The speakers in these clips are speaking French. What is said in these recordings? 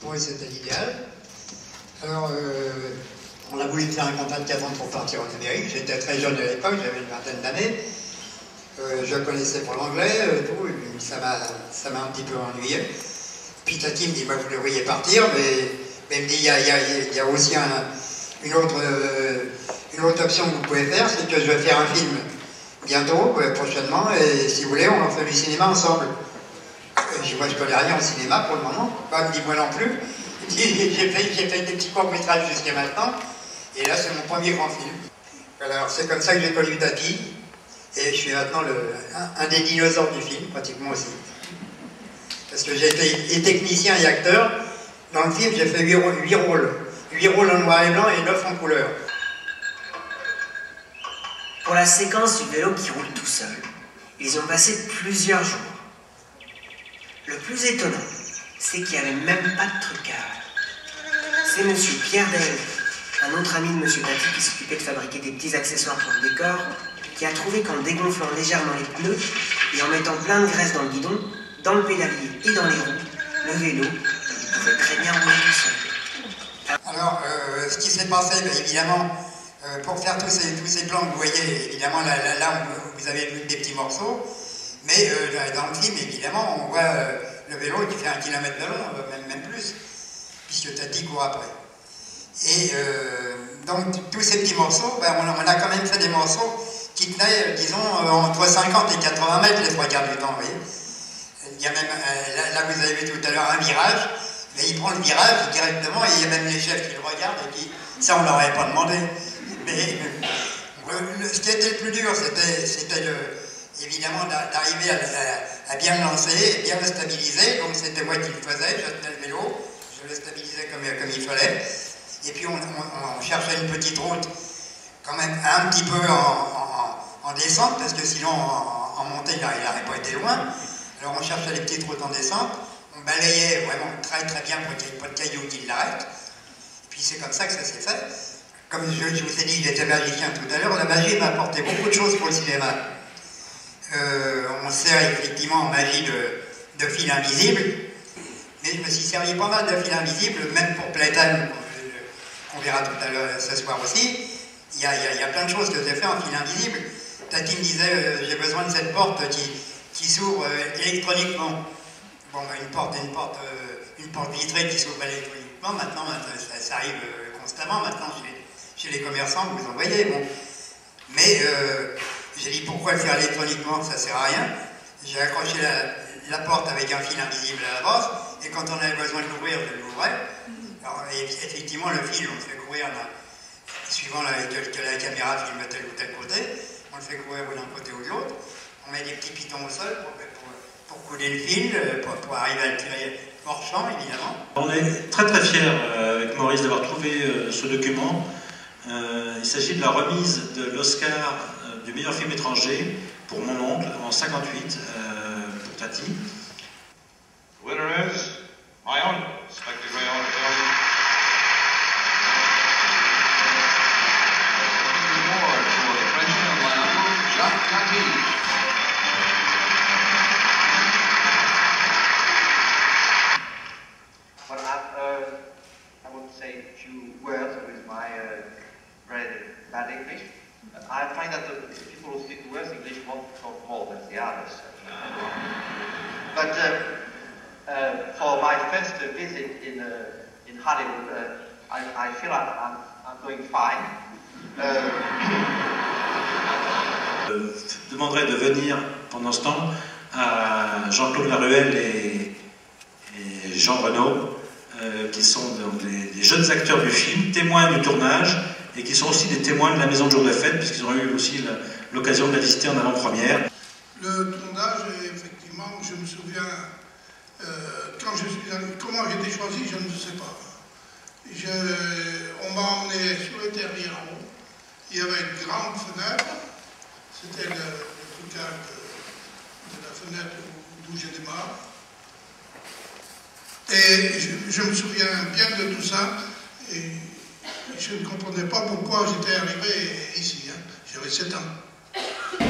Pour eux, c'était l'idéal. Alors, on a voulu me faire un contrat de 4 ans pour partir en Amérique. J'étais très jeune à l'époque, j'avais une vingtaine d'années. Je connaissais pas l'anglais, tout, et puis ça m'a un petit peu ennuyé. Puis Tati me dit, bah, vous devriez partir, mais il me dit, il y a aussi une autre option que vous pouvez faire, c'est que je vais faire un film bientôt, prochainement, et si vous voulez, on en fait du cinéma ensemble. Je vois, je connais rien au cinéma pour le moment, bah, il me dit, moi non plus. J'ai fait des petits courts-métrages jusqu'à maintenant, et là, c'est mon premier grand film. Alors, c'est comme ça que j'ai connu Tati, et je suis maintenant un des dinosaures du film, pratiquement aussi. Parce que j'ai été et technicien et acteur. Dans le film, j'ai fait 8 rôles. 8 rôles en noir et blanc et 9 en couleur. Pour la séquence du vélo qui roule tout seul, ils ont passé plusieurs jours. Le plus étonnant, c'est qu'il n'y avait même pas de trucage. C'est monsieur Pierre Dael, un autre ami de monsieur Tati qui s'occupait de fabriquer des petits accessoires pour le décor, qui a trouvé qu'en dégonflant légèrement les pneus et en mettant plein de graisse dans le guidon, dans le pédalier et dans les roues, le vélo, il pouvait très bien rouler tout seul. Alors, ce qui s'est passé, ben, évidemment, pour faire tous ces plans que vous voyez, évidemment, là vous avez vu des petits morceaux, mais dans le film, évidemment, on voit le vélo qui fait 1 km de long, même plus, puisque Tati court après. Et donc, tous ces petits morceaux, ben, on a quand même fait des morceaux qui tenaient, disons, entre 50 et 80 mètres les 3/4 du temps, vous voyez. Il y a même, là vous avez vu tout à l'heure un virage, mais il prend le virage directement et il y a même les chefs qui le regardent et qui, ça on ne leur avait pas demandé. Mais ce qui était le plus dur, c'était évidemment d'arriver à bien le lancer, bien le stabiliser. Donc c'était moi qui le faisais, je tenais le vélo, je le stabilisais comme il fallait. Et puis on cherchait une petite route quand même un petit peu en descente, parce que sinon en montée il n'aurait pas été loin. Alors on cherchait les petites routes en descente, on balayait vraiment très très bien pour qu'il n'y ait pas de cailloux qui l'arrêtent. Et puis c'est comme ça que ça s'est fait. Comme je vous ai dit, j'étais magicien tout à l'heure, la magie m'a apporté beaucoup de choses pour le cinéma. On sert effectivement en magie de fil invisible, mais je me suis servi pas mal de fil invisible, même pour Playtime, qu'on verra tout à l'heure ce soir aussi. Il y a plein de choses que j'ai fait en fil invisible. Tati me disait, j'ai besoin de cette porte qui s'ouvre électroniquement. Bon, une porte vitrée qui s'ouvre électroniquement, maintenant ça arrive constamment, maintenant chez les commerçants, vous en voyez. Bon. Mais j'ai dit, pourquoi le faire électroniquement, ça sert à rien. J'ai accroché la porte avec un fil invisible à la base, et quand on avait besoin de l'ouvrir, je l'ouvrais. Alors, effectivement, le fil, on le fait courir, suivant que la caméra filme tel ou tel côté, on le fait courir d'un côté ou de l'autre. On met des petits pitons au sol pour couler le fil, pour arriver à le tirer hors champ, évidemment. On est très très fiers avec Maurice d'avoir trouvé ce document. Il s'agit de la remise de l'Oscar du meilleur film étranger pour Mon oncle en 58 pour Tati. The winner is My Uncle, spectacularly on film. Award for the Frenchman of My Uncle, Jacques Tati. Well, I would say a few words with my very bad English. I find that the people who speak worse English won't talk more than the others. But for my first visit in Hollywood, I feel I'm doing fine. Je demanderai de venir pendant ce temps à Jean-Claude Laruelle et Jean Reno, qui sont donc des jeunes acteurs du film, témoins du tournage, et qui sont aussi des témoins de la maison de jour de fête, puisqu'ils ont eu aussi l'occasion de la visiter en avant-première. Le tournage, effectivement, je me souviens, quand je suis allé, comment j'ai été choisi, je ne sais pas. On m'a emmené sur les terriers en haut, il y avait une grande fenêtre, c'était le trucage de la fenêtre d'où je démarre. Et je me souviens bien de tout ça, et je ne comprenais pas pourquoi j'étais arrivé ici. Hein. J'avais 7 ans.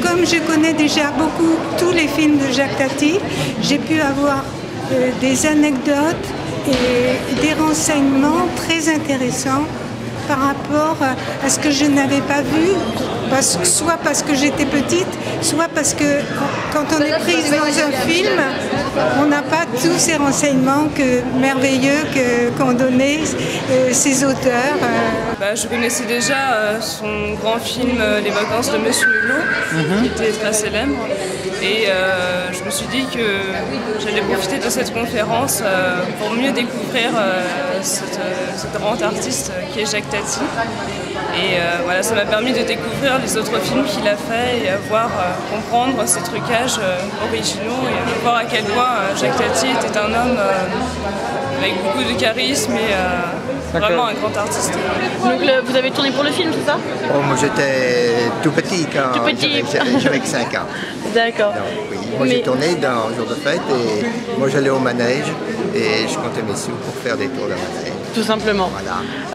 Comme je connais déjà beaucoup tous les films de Jacques Tati, j'ai pu avoir des anecdotes et des renseignements très intéressants par rapport à ce que je n'avais pas vu, soit parce que j'étais petite, soit parce que quand on est prise dans un film, on n'a pas tous ces renseignements merveilleux qu'ont donné ces auteurs. Je connaissais déjà son grand film Les vacances de Monsieur Hulot, qui était très célèbre. Et je me suis dit que j'allais profiter de cette conférence pour mieux découvrir cette grande artiste qui est Jacques Tati. Et voilà, ça m'a permis de découvrir les autres films qu'il a fait et comprendre ses trucages originaux et voir à quel point Jacques Tati était un homme avec beaucoup de charisme et vraiment un grand artiste. Donc vous avez tourné pour le film, c'est ça? Oh, moi j'étais tout petit quand j'avais 5 ans. D'accord. Oui. Moi j'ai tourné dans Jour de fête et moi j'allais au manège et je comptais mes sous pour faire des tours de manège. Tout simplement. Voilà.